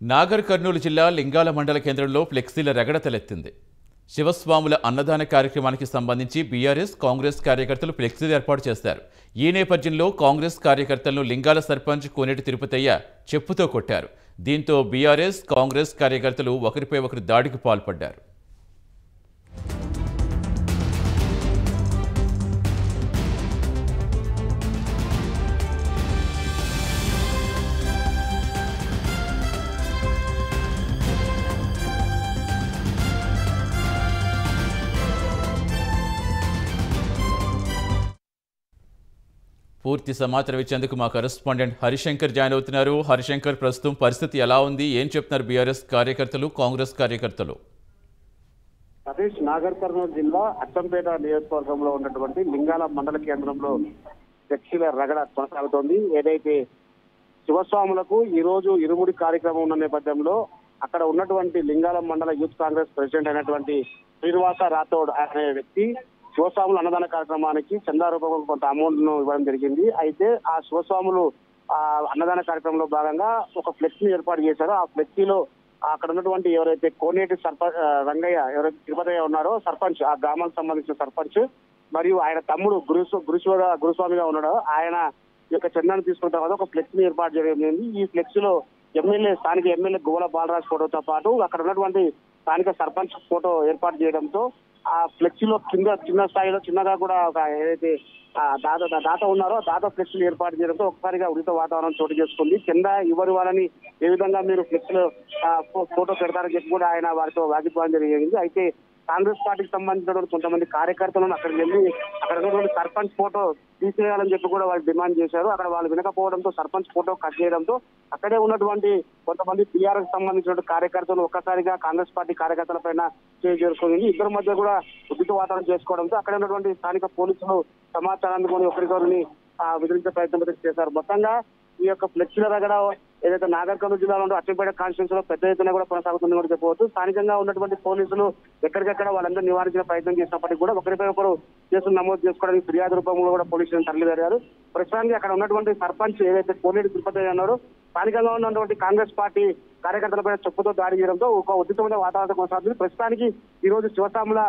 నాగర్ కర్నూలు జిల్లా లింగాల మండల కేంద్రంలో ఫ్లెక్సీల రగడ తలెత్తింది. శివస్వాముల అన్నదాన కార్యక్రమానికి సంబంధించి బీఆర్ఎస్, కాంగ్రెస్ కార్యకర్తలు ఫ్లెక్సీలు ఏర్పాటు చేశారు. ఈ నేపథ్యంలో కాంగ్రెస్ కార్యకర్తలను లింగాల సర్పంచ్ కోనేటి తిరుపతయ్య చెప్పుతో కొట్టారు. దీంతో బీఆర్ఎస్, కాంగ్రెస్ కార్యకర్తలు ఒకరిపై ఒకరు దాడికి పాల్పడ్డారు. పూర్తి సమాచారం ఇచ్చేందుకు మా కరెస్పాండెంట్ హరిశంకర్ జాయిన్ అవుతున్నారు. హరిశంకర్, ప్రస్తుతం పరిస్థితి ఎలా ఉంది? ఏం చెప్తున్నారు బీఆర్ఎస్ కార్యకర్తలు, కాంగ్రెస్ కార్యకర్తలు? సతీష్, నాగర్ కర్నూలు జిల్లా అచ్చంపేట నియోజకవర్గంలో ఉన్నటువంటి లింగాల మండల కేంద్రంలో ఫ్లెక్సీల రగడ కొనసాగుతోంది. ఏదైతే శివస్వాములకు ఈ రోజు ఇరుముడి కార్యక్రమం ఉన్న నేపథ్యంలో అక్కడ ఉన్నటువంటి లింగాల మండల యూత్ కాంగ్రెస్ ప్రెసిడెంట్ అయినటువంటి శ్రీనివాస రాథోడ్ అనే వ్యక్తి శివస్వాముల అన్నదాన కార్యక్రమానికి చందా రూపంలో కొంత అమౌంట్ ను ఇవ్వడం జరిగింది. అయితే ఆ శివస్వాములు ఆ అన్నదాన కార్యక్రమంలో భాగంగా ఒక ఫ్లెక్సీని ఏర్పాటు చేశారు. ఆ ఫ్లెక్సీలో అక్కడ ఉన్నటువంటి ఎవరైతే కోనేటి రంగయ్య, ఎవరైతే తిరుపతయ్య ఉన్నారో సర్పంచ్, ఆ గ్రామానికి సంబంధించిన సర్పంచ్ మరియు ఆయన తమ్ముడు గురుస్వామిగా ఉన్నాడో ఆయన యొక్క చందాన్ని తీసుకున్న తర్వాత ఒక ఫ్లెక్సీని ఏర్పాటు చేయడం జరిగింది. ఈ ఫ్లెక్సీలో స్థానిక ఎమ్మెల్యే గువ్వల బాలరాజ్ ఫోటోతో పాటు అక్కడ ఉన్నటువంటి స్థానిక సర్పంచ్ ఫోటో ఏర్పాటు చేయడంతో ఆ ఫ్లెక్సీలో చిన్న స్థాయిలో చిన్నగా కూడా ఒక ఏదైతే దాత ఉన్నారో దాత ఫ్లెక్సీలు ఏర్పాటు చేయడంతో ఒకసారిగా ఉడిత వాతావరణం చోటు చేసుకుంది. కింద ఎవరి వాళ్ళని ఏ విధంగా మీరు ఫ్లెక్సీలో ఫోటో పెడతారని చెప్పి కూడా ఆయన వారితో వాగ్వివాదం జరిగింది. అయితే కాంగ్రెస్ పార్టీకి సంబంధించినటువంటి కొంతమంది కార్యకర్తలను అక్కడికి వెళ్ళి అక్కడ ఉన్నటువంటి సర్పంచ్ ఫోటో తీసేయాలని చెప్పి కూడా వాళ్ళు డిమాండ్ చేశారు. అక్కడ వాళ్ళు వినకపోవడంతో సర్పంచ్ ఫోటో కట్ చేయడంతో అక్కడే ఉన్నటువంటి కొంతమంది టీఆర్ఎస్ సంబంధించినటువంటి కార్యకర్తలు ఒక్కసారిగా కాంగ్రెస్ పార్టీ కార్యకర్తల పైన చేరుకుంది. ఇద్దరి మధ్య కూడా ఉద్రిక్త వాతావరణం చేసుకోవడంతో అక్కడ ఉన్నటువంటి స్థానిక పోలీసులు సమాచారాన్ని కొని ఒకరికొకరిని విధించే ప్రయత్నం చేశారు. మొత్తంగా ఈ యొక్క ఫ్లెక్సీల రగడ ఏదైతే నాగర్ కర్నూలు జిల్లాలో ఉందో అచ్చంపేట కాన్స్టిట్యూన్సీ లో పెద్ద ఎత్తున కూడా కొనసాగుతుందని కూడా చెప్పవచ్చు. స్థానికంగా ఉన్నటువంటి పోలీసులు ఎక్కడికెక్కడ వాళ్ళందరూ నివారించిన ప్రయత్నం చేసినప్పటికీ కూడా ఒకరిపై ఒకరు కేసులు నమోదు చేసుకోవడానికి ఫిర్యాదు రూపంలో కూడా పోలీసులను తరలివేరారు. ప్రస్తుతానికి అక్కడ ఉన్నటువంటి సర్పంచ్ ఏదైతే కోనేటి తిరుపతి అన్నారో స్థానికంగా ఉన్నటువంటి కాంగ్రెస్ పార్టీ కార్యకర్తలపై చెప్పుతో దాడి చేయడంతో ఒక ఉద్రిక్తమైన వాతావరణం కొనసాగుతుంది. ప్రస్తుతానికి ఈ రోజు శివస్వాముల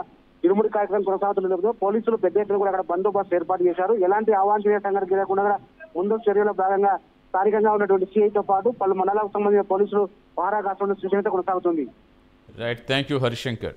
ఇరుముడి కార్యక్రమం కొనసాగుతున్న పోలీసులు పెద్ద ఎత్తున కూడా అక్కడ బందోబస్తు ఏర్పాటు చేశారు. ఎలాంటి అవాంఛనీయ సంఘటన జరగకుండా ముందు చర్యలో భాగంగా స్థానికంగా ఉన్నటువంటి సిఐతో పాటు పలు మండలాలకు సంబంధించిన పోలీసులు పహారా కాస్తున్న సూచనతో కొనసాగుతుంది. Right, thank you Harishankar.